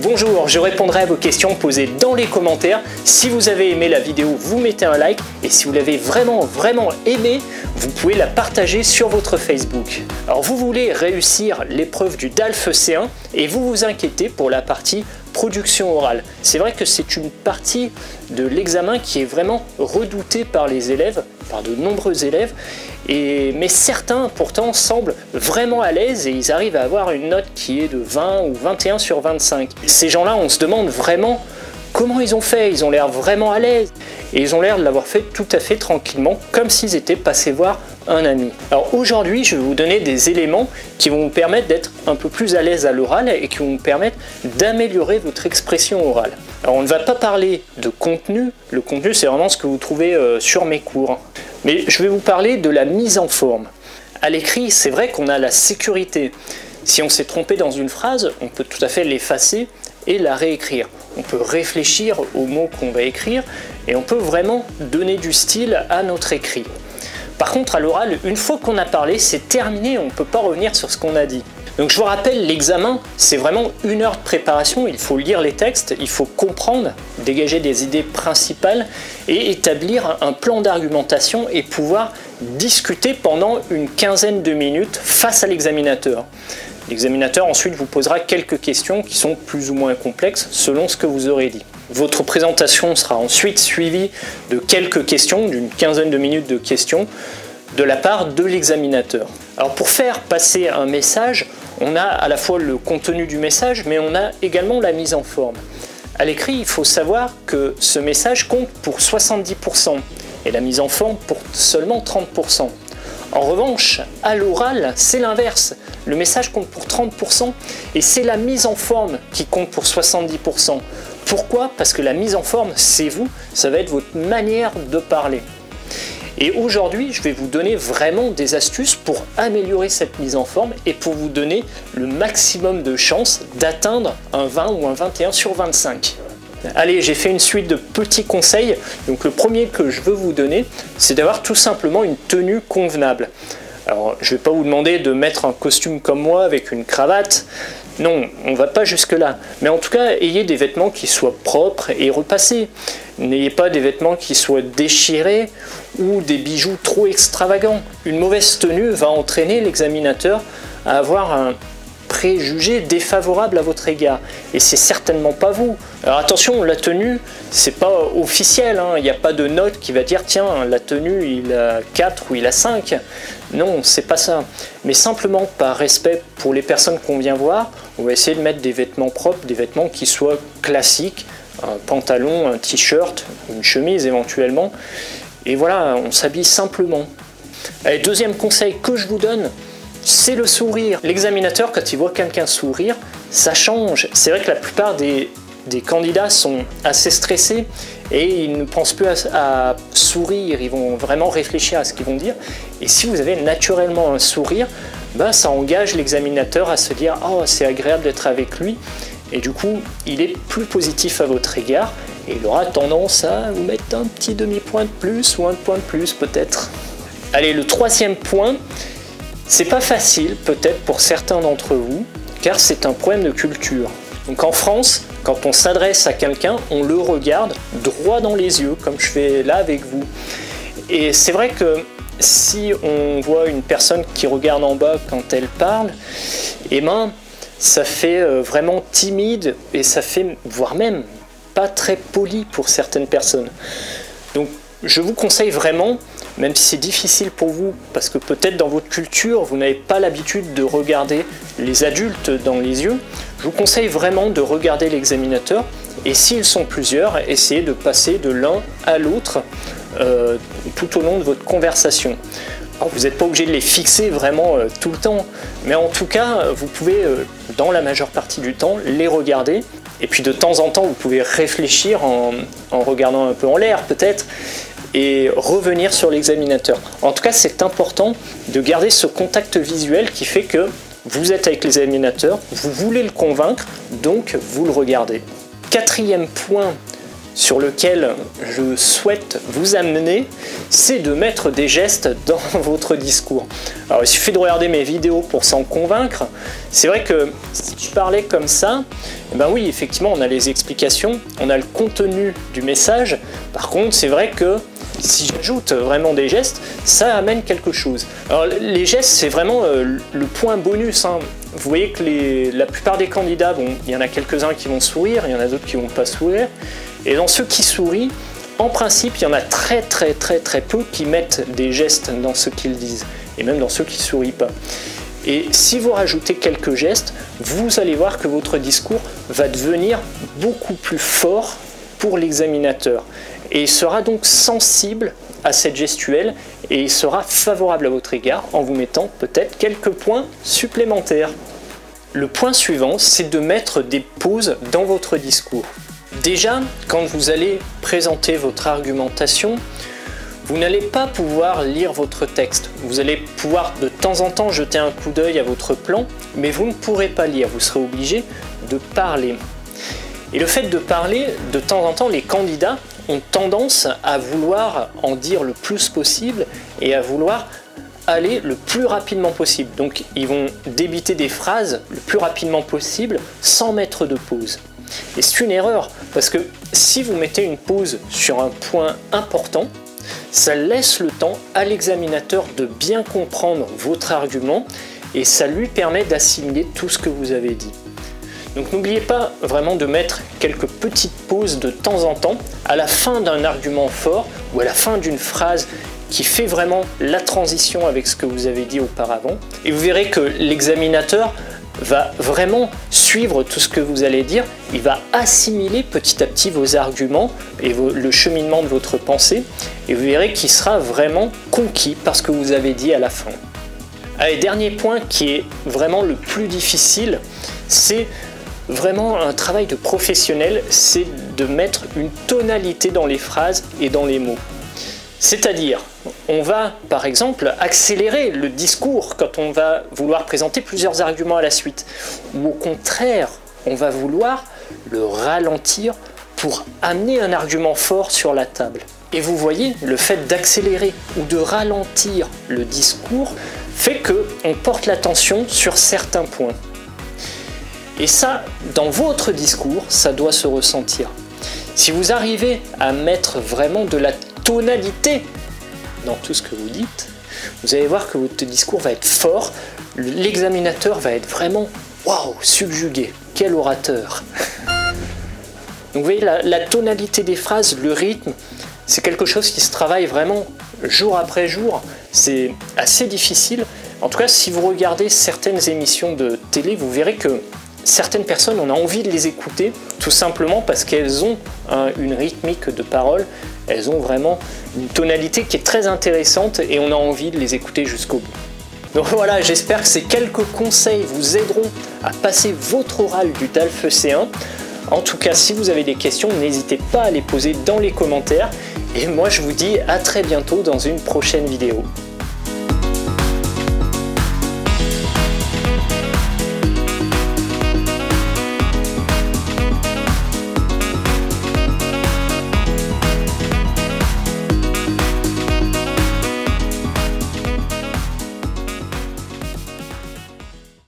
Bonjour, je répondrai à vos questions posées dans les commentaires. Si vous avez aimé la vidéo, vous mettez un like. Et si vous l'avez vraiment aimé, vous pouvez la partager sur votre Facebook. Alors vous voulez réussir l'épreuve du DALF C1 et vous vous inquiétez pour la partie production orale. C'est vrai que c'est une partie de l'examen qui est vraiment redoutée par les élèves, par de nombreux élèves. Mais certains pourtant semblent vraiment à l'aise et ils arrivent à avoir une note qui est de 20 ou 21 sur 25. Ces gens-là, on se demande vraiment comment ils ont fait. Ils ont l'air vraiment à l'aise et ils ont l'air de l'avoir fait tout à fait tranquillement, comme s'ils étaient passés voir un ami. Alors aujourd'hui, je vais vous donner des éléments qui vont vous permettre d'être un peu plus à l'aise à l'oral et qui vont vous permettre d'améliorer votre expression orale. Alors on ne va pas parler de contenu. Le contenu, c'est vraiment ce que vous trouvez sur mes cours. Mais je vais vous parler de la mise en forme. À l'écrit, c'est vrai qu'on a la sécurité. Si on s'est trompé dans une phrase, on peut tout à fait l'effacer et la réécrire. On peut réfléchir aux mots qu'on va écrire et on peut vraiment donner du style à notre écrit. Par contre, à l'oral, une fois qu'on a parlé, c'est terminé, on ne peut pas revenir sur ce qu'on a dit. Donc je vous rappelle, l'examen, c'est vraiment 1 heure de préparation. Il faut lire les textes, il faut comprendre, dégager des idées principales et établir un plan d'argumentation et pouvoir discuter pendant une quinzaine de minutes face à l'examinateur. L'examinateur ensuite vous posera quelques questions qui sont plus ou moins complexes selon ce que vous aurez dit. Votre présentation sera ensuite suivie de quelques questions, d'une quinzaine de minutes de questions de la part de l'examinateur. Alors pour faire passer un message, on a à la fois le contenu du message, mais on a également la mise en forme. À l'écrit, il faut savoir que ce message compte pour 70% et la mise en forme pour seulement 30%. En revanche, à l'oral, c'est l'inverse. Le message compte pour 30% et c'est la mise en forme qui compte pour 70%. Pourquoi? Parce que la mise en forme, c'est vous, ça va être votre manière de parler. Et aujourd'hui, je vais vous donner vraiment des astuces pour améliorer cette mise en forme et pour vous donner le maximum de chances d'atteindre un 20 ou un 21 sur 25. Allez, j'ai fait une suite de petits conseils. Donc le premier que je veux vous donner, c'est d'avoir tout simplement une tenue convenable. Alors, je ne vais pas vous demander de mettre un costume comme moi avec une cravate. Non, on ne va pas jusque-là. Mais en tout cas, ayez des vêtements qui soient propres et repassés. N'ayez pas des vêtements qui soient déchirés ou des bijoux trop extravagants. Une mauvaise tenue va entraîner l'examinateur à avoir un préjugé défavorable à votre égard. Et c'est certainement pas vous. Alors attention, la tenue, c'est pas officiel. Il n'y a pas de note qui va dire tiens, la tenue, il a 4 ou il a 5. Non, c'est pas ça. Mais simplement par respect pour les personnes qu'on vient voir, on va essayer de mettre des vêtements propres, des vêtements qui soient classiques, un pantalon, un t-shirt, une chemise éventuellement. Et voilà, on s'habille simplement. Allez, deuxième conseil que je vous donne, c'est le sourire. L'examinateur, quand il voit quelqu'un sourire, ça change. C'est vrai que la plupart des candidats sont assez stressés et ils ne pensent plus à sourire, ils vont vraiment réfléchir à ce qu'ils vont dire. Et si vous avez naturellement un sourire, ça engage l'examinateur à se dire « Oh, c'est agréable d'être avec lui ». Et du coup, il est plus positif à votre égard et il aura tendance à vous mettre un petit demi-point de plus ou un point de plus peut-être. Allez, le troisième point, c'est pas facile peut-être pour certains d'entre vous, car c'est un problème de culture. Donc en France, quand on s'adresse à quelqu'un, on le regarde droit dans les yeux, comme je fais là avec vous. Et c'est vrai que si on voit une personne qui regarde en bas quand elle parle, ça fait vraiment timide et ça fait, voire même, pas très poli pour certaines personnes. Donc je vous conseille vraiment, même si c'est difficile pour vous, parce que peut-être dans votre culture, vous n'avez pas l'habitude de regarder les adultes dans les yeux, je vous conseille vraiment de regarder l'examinateur et s'ils sont plusieurs, essayez de passer de l'un à l'autre tout au long de votre conversation. Alors, vous n'êtes pas obligé de les fixer vraiment tout le temps, mais en tout cas, vous pouvez, dans la majeure partie du temps, les regarder. Et puis de temps en temps, vous pouvez réfléchir en regardant un peu en l'air peut-être, et revenir sur l'examinateur. En tout cas, c'est important de garder ce contact visuel qui fait que vous êtes avec l'examinateur, vous voulez le convaincre, donc vous le regardez. Quatrième point sur lequel je souhaite vous amener, c'est de mettre des gestes dans votre discours. Alors il suffit de regarder mes vidéos pour s'en convaincre. C'est vrai que si je parlais comme ça, eh ben oui, effectivement, on a les explications, on a le contenu du message. Par contre, c'est vrai que si j'ajoute vraiment des gestes, ça amène quelque chose. Alors les gestes, c'est vraiment le point bonus, hein. Vous voyez que la plupart des candidats, bon, il y en a quelques-uns qui vont sourire, il y en a d'autres qui ne vont pas sourire. Et dans ceux qui sourient, en principe, il y en a très peu qui mettent des gestes dans ce qu'ils disent. Et même dans ceux qui ne sourient pas. Et si vous rajoutez quelques gestes, vous allez voir que votre discours va devenir beaucoup plus fort pour l'examinateur. Et il sera donc sensible à cette gestuelle et il sera favorable à votre égard en vous mettant peut-être quelques points supplémentaires. Le point suivant, c'est de mettre des pauses dans votre discours. Déjà, quand vous allez présenter votre argumentation, vous n'allez pas pouvoir lire votre texte. Vous allez pouvoir de temps en temps jeter un coup d'œil à votre plan, mais vous ne pourrez pas lire, vous serez obligé de parler. Et le fait de parler, de temps en temps, les candidats ont tendance à vouloir en dire le plus possible et à vouloir aller le plus rapidement possible. Donc ils vont débiter des phrases le plus rapidement possible sans mettre de pause. Et c'est une erreur, parce que si vous mettez une pause sur un point important, ça laisse le temps à l'examinateur de bien comprendre votre argument et ça lui permet d'assimiler tout ce que vous avez dit. Donc n'oubliez pas vraiment de mettre quelques petites pauses de temps en temps à la fin d'un argument fort ou à la fin d'une phrase qui fait vraiment la transition avec ce que vous avez dit auparavant. Et vous verrez que l'examinateur va vraiment suivre tout ce que vous allez dire, il va assimiler petit à petit vos arguments et le cheminement de votre pensée, et vous verrez qu'il sera vraiment conquis par ce que vous avez dit à la fin. Allez, dernier point qui est vraiment le plus difficile, c'est vraiment un travail de professionnel, c'est de mettre une tonalité dans les phrases et dans les mots. C'est-à-dire, on va par exemple accélérer le discours quand on va vouloir présenter plusieurs arguments à la suite, ou au contraire, on va vouloir le ralentir pour amener un argument fort sur la table. Et vous voyez, le fait d'accélérer ou de ralentir le discours fait qu'on porte l'attention sur certains points. Et ça, dans votre discours, ça doit se ressentir. Si vous arrivez à mettre vraiment de la tonalité dans tout ce que vous dites, vous allez voir que votre discours va être fort, l'examinateur va être vraiment waouh, subjugué, quel orateur. Donc vous voyez, la tonalité des phrases, le rythme, c'est quelque chose qui se travaille vraiment jour après jour, c'est assez difficile. En tout cas, si vous regardez certaines émissions de télé, vous verrez que certaines personnes, on a envie de les écouter tout simplement parce qu'elles ont une rythmique de parole, elles ont vraiment une tonalité qui est très intéressante et on a envie de les écouter jusqu'au bout. Donc voilà, j'espère que ces quelques conseils vous aideront à passer votre oral du DALF C1. En tout cas, si vous avez des questions, n'hésitez pas à les poser dans les commentaires et moi je vous dis à très bientôt dans une prochaine vidéo.